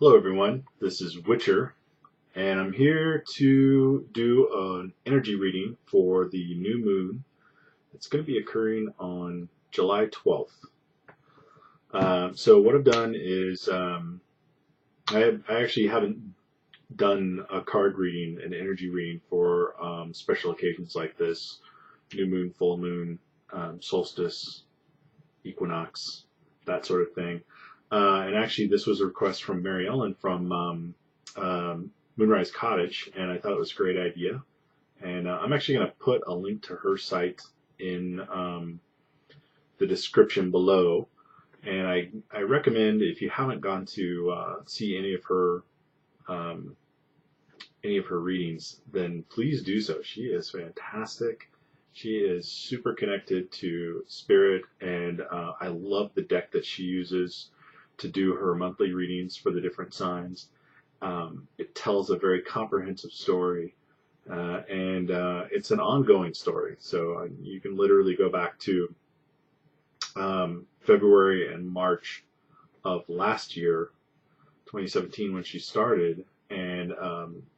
Hello everyone, this is Witcher, and I'm here to do an energy reading for the new moon. It's going to be occurring on July 12th. So what I've done is I actually haven't done a card reading, an energy reading for special occasions like this, new moon, full moon, solstice, equinox, that sort of thing. And actually, this was a request from Mary Ellen from Moonrise Cottage, and I thought it was a great idea. And I'm actually going to put a link to her site in the description below. And I recommend, if you haven't gone to see any of her readings, then please do so. She is fantastic. She is super connected to spirit, and I love the deck that she uses to do her monthly readings for the different signs. It tells a very comprehensive story, and it's an ongoing story. So you can literally go back to February and March of last year, 2017, when she started, and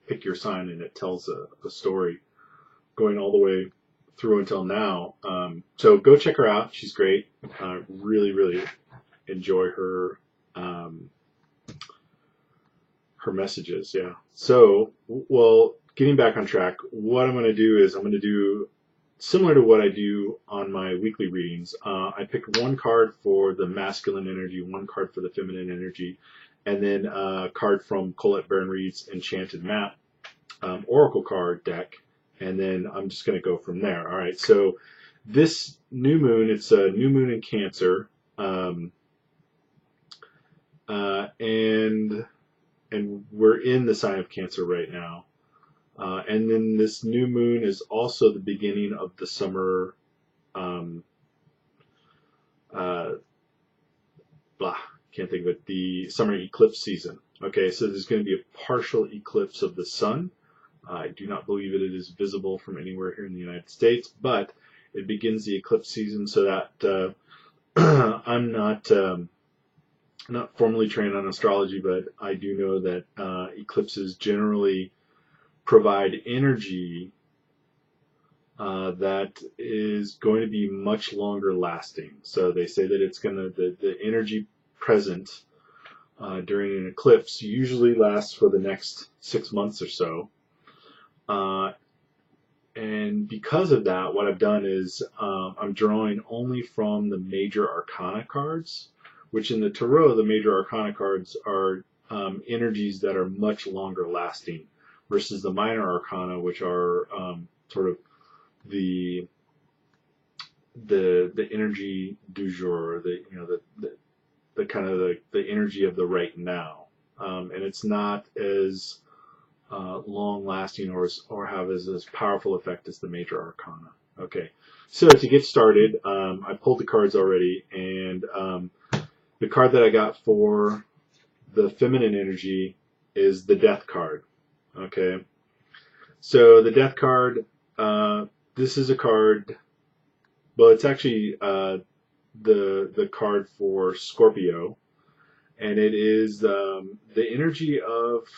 pick your sign, and it tells a story going all the way through until now. So go check her out. She's great. Really, really enjoy her her messages. Yeah. So, well, getting back on track, what I'm going to do is I'm going to do similar to what I do on my weekly readings. I pick one card for the masculine energy, one card for the feminine energy, and then a card from Colette Baron Reed's Enchanted Map Oracle card deck, and then I'm just going to go from there. All right, so this new moon, it's a new moon in Cancer, and we're in the sign of Cancer right now. And then this new moon is also the beginning of the summer, can't think of it, the summer eclipse season. Okay, so there's going to be a partial eclipse of the sun. I do not believe that it is visible from anywhere here in the United States, but it begins the eclipse season, so that I'm not formally trained on astrology, but I do know that eclipses generally provide energy that is going to be much longer lasting. So they say that it's going to, the energy present during an eclipse usually lasts for the next 6 months or so. And because of that, what I've done is I'm drawing only from the major arcana cards, which in the tarot, the major arcana cards are energies that are much longer lasting, versus the minor arcana, which are sort of the energy du jour, the kind of the energy of the right now, and it's not as long lasting or have as powerful effect as the major arcana. Okay, so to get started, I pulled the cards already, and the card that I got for the feminine energy is the Death card. Okay, so the Death card, this is a card, well, it's actually the card for Scorpio, and it is the energy of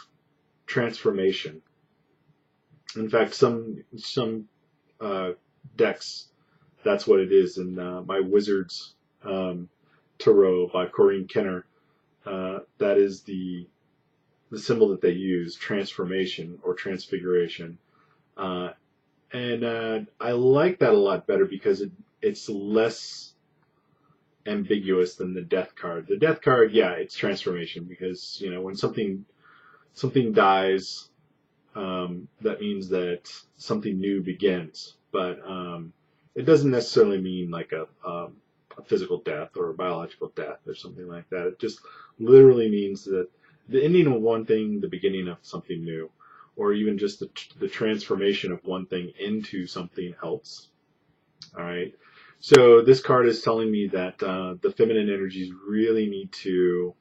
transformation. In fact, some decks, that's what it is. In my Wizards Tarot by Corinne Kenner, that is the symbol that they use, transformation or transfiguration. And I like that a lot better because it's less ambiguous than the Death card. The Death card, yeah, it's transformation, because when something dies, that means that something new begins. But it doesn't necessarily mean like a physical death or a biological death or something like that. It just literally means that the ending of one thing, the beginning of something new, or even just the transformation of one thing into something else. All right. So this card is telling me that the feminine energies really need to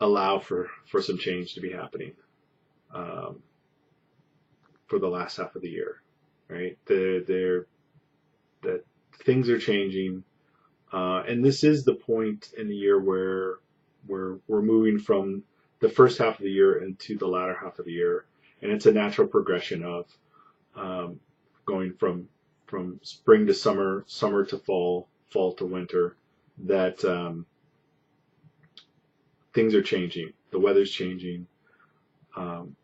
allow for some change to be happening for the last half of the year, right? That things are changing. And this is the point in the year where we're moving from the first half of the year into the latter half of the year, and it's a natural progression of going from spring to summer, summer to fall, fall to winter. That things are changing, the weather's changing. Um,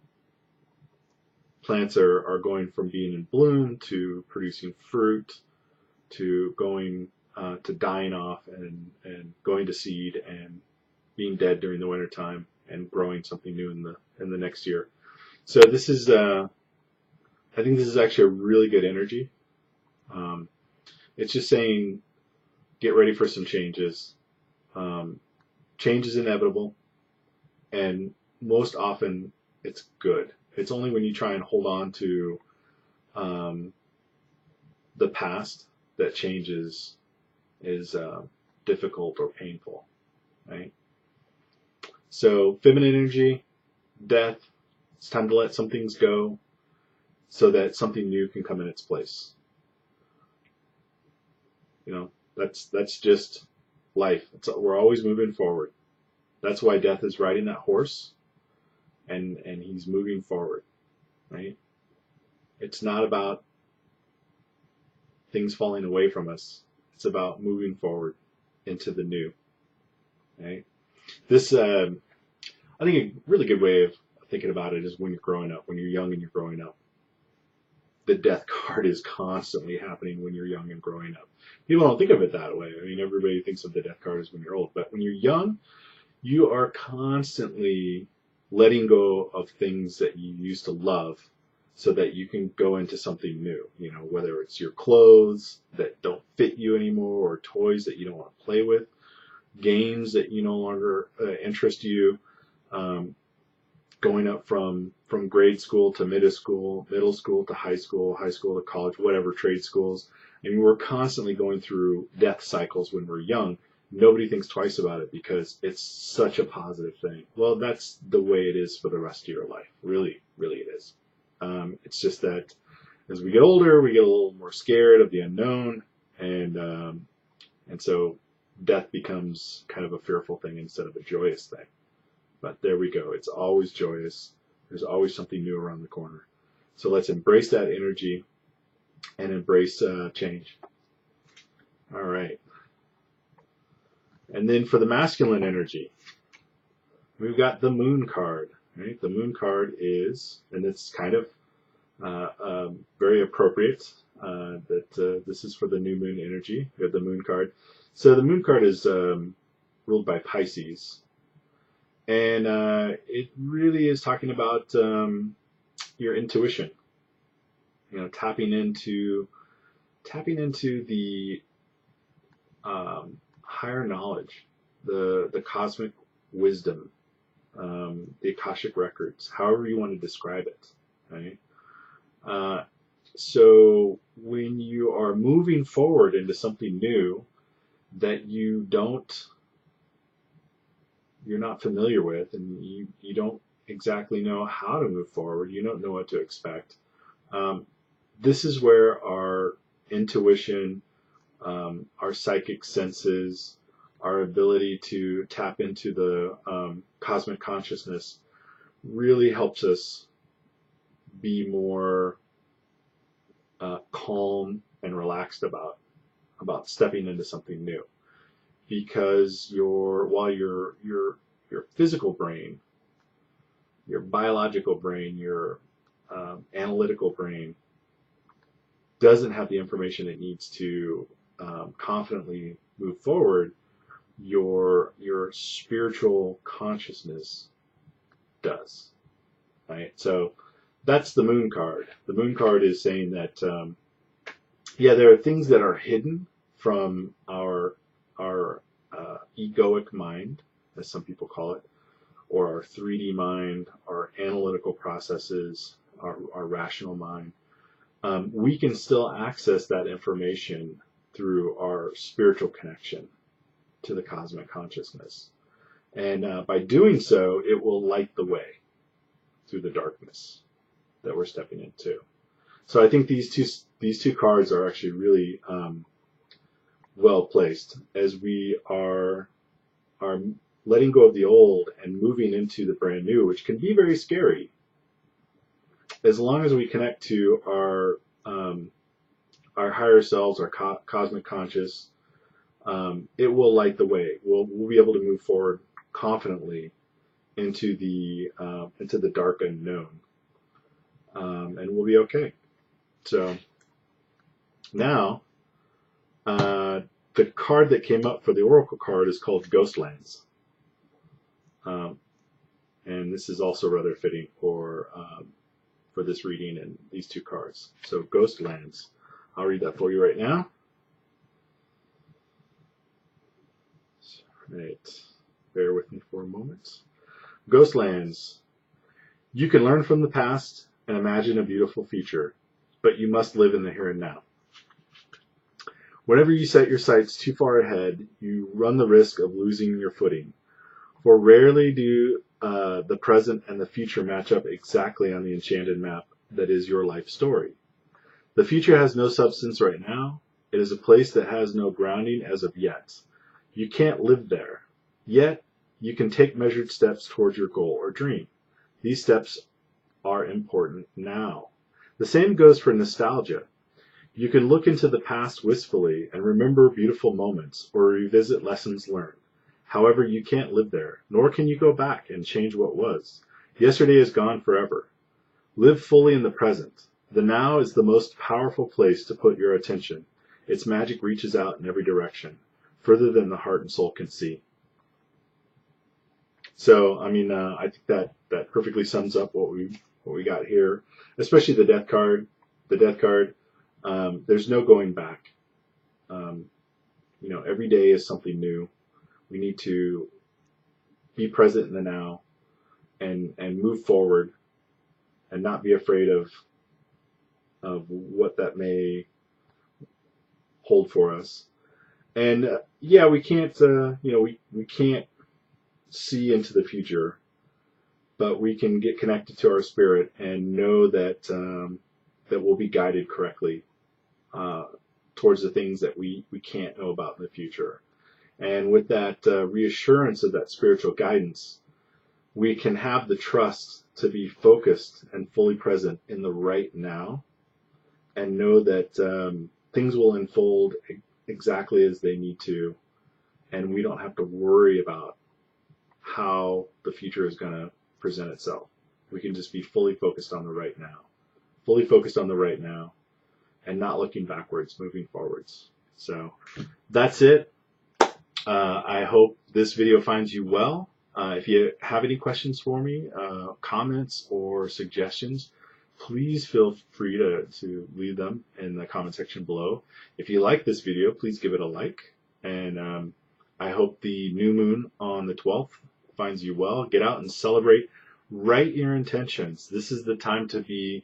Plants are going from being in bloom to producing fruit to going to dying off and going to seed and being dead during the winter time and growing something new in the next year. So this is I think this is actually a really good energy. It's just saying get ready for some changes. Change is inevitable, and most often it's good. It's only when you try and hold on to the past that change is difficult or painful, right? So feminine energy, death, it's time to let some things go so that something new can come in its place. You know, that's just life. We're always moving forward. That's why death is riding that horse and he's moving forward, right? It's not about things falling away from us. It's about moving forward into the new, right? This, I think a really good way of thinking about it is when you're growing up, when you're young and you're growing up. The death card is constantly happening when you're young and growing up. People don't think of it that way. I mean, everybody thinks of the death card as when you're old, but when you're young, you are constantly letting go of things that you used to love so that you can go into something new, you know, whether it's your clothes that don't fit you anymore or toys that you don't want to play with, games that you no longer interest you, going up from grade school to middle school to high school to college, whatever, trade schools. And we're constantly going through death cycles when we're young. Nobody thinks twice about it because it's such a positive thing. Well, that's the way it is for the rest of your life. Really, really it is. It's just that as we get older, we get a little more scared of the unknown, and so death becomes kind of a fearful thing instead of a joyous thing. But there we go. It's always joyous. There's always something new around the corner. So let's embrace that energy and embrace change. All right. And then for the masculine energy, we've got the moon card. Right? The moon card is, and it's kind of very appropriate that this is for the new moon energy. We have the moon card. So the moon card is ruled by Pisces. And it really is talking about your intuition, you know, tapping into the higher knowledge, the cosmic wisdom, the Akashic records, however you want to describe it, right? So when you are moving forward into something new that you're not familiar with, and you don't exactly know how to move forward, you don't know what to expect. This is where our intuition, our psychic senses, our ability to tap into the cosmic consciousness really helps us be more calm and relaxed about stepping into something new. Because while your physical brain, your biological brain, your analytical brain doesn't have the information it needs to confidently move forward, your spiritual consciousness does, right? So that's the moon card. The moon card is saying that there are things that are hidden from our egoic mind, as some people call it, or our 3D mind, our analytical processes, our rational mind. We can still access that information through our spiritual connection to the cosmic consciousness. And by doing so, it will light the way through the darkness that we're stepping into. So I think these two cards are actually really well placed as we are letting go of the old and moving into the brand new, which can be very scary. As long as we connect to our higher selves, our cosmic conscious, it will light the way. We'll be able to move forward confidently into the dark unknown, and we'll be okay. So now, the card that came up for the Oracle card is called Ghostlands, and this is also rather fitting for this reading and these two cards. So Ghostlands. I'll read that for you right now. Right. Bear with me for a moment. Ghostlands. You can learn from the past and imagine a beautiful future, but you must live in the here and now. Whenever you set your sights too far ahead, you run the risk of losing your footing. For rarely do the present and the future match up exactly on the enchanted map that is your life story. The future has no substance right now. It is a place that has no grounding as of yet. You can't live there. Yet, you can take measured steps towards your goal or dream. These steps are important now. The same goes for nostalgia. You can look into the past wistfully and remember beautiful moments or revisit lessons learned. However, you can't live there, nor can you go back and change what was. Yesterday is gone forever. Live fully in the present. The now is the most powerful place to put your attention. Its magic reaches out in every direction, further than the heart and soul can see. So, I mean, I think that perfectly sums up what we got here, especially the death card. The death card. There's no going back. Every day is something new. We need to be present in the now and move forward and not be afraid of what that may hold for us. And we can't we can't see into the future, but we can get connected to our spirit and know that that we'll be guided correctly towards the things that we can't know about in the future. And with that reassurance of that spiritual guidance, we can have the trust to be focused and fully present in the right now and know that things will unfold exactly as they need to, and we don't have to worry about how the future is going to present itself. We can just be fully focused on the right now. Fully focused on the right now and not looking backwards, moving forwards. So that's it. I hope this video finds you well. If you have any questions for me, comments or suggestions, please feel free to leave them in the comment section below. If you like this video, please give it a like. And I hope the new moon on the 12th finds you well. Get out and celebrate. Write your intentions. This is the time to be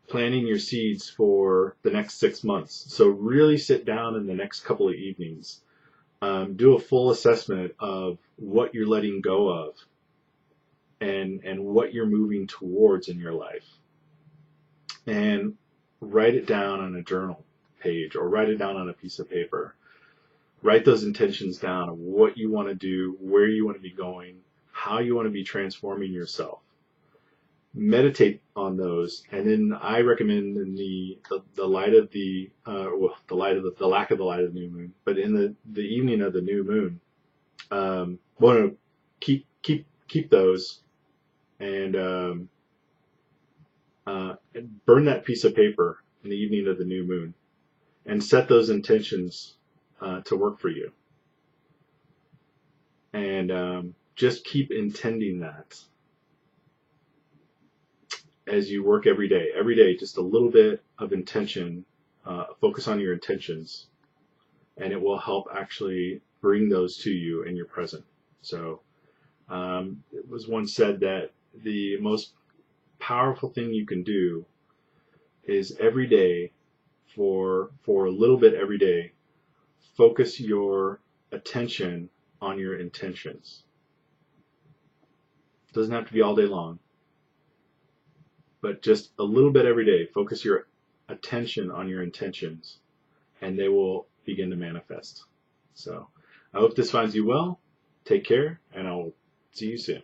planting your seeds for the next 6 months. So really sit down in the next couple of evenings. Do a full assessment of what you're letting go of and what you're moving towards in your life. And write it down on a journal page or write it down on a piece of paper. Write those intentions down of what you want to do, where you want to be going, how you want to be transforming yourself. Meditate on those, and then I recommend in the light of the lack of the light of the new moon, but in the evening of the new moon, want to keep those and burn that piece of paper in the evening of the new moon, and set those intentions to work for you, and just keep intending that as you work every day, just a little bit of intention, focus on your intentions, and it will help actually bring those to you in your present. So it was once said that the most powerful thing you can do is every day, for a little bit every day, focus your attention on your intentions. It doesn't have to be all day long, but just a little bit every day. Focus your attention on your intentions, and they will begin to manifest. So I hope this finds you well. Take care, and I'll see you soon.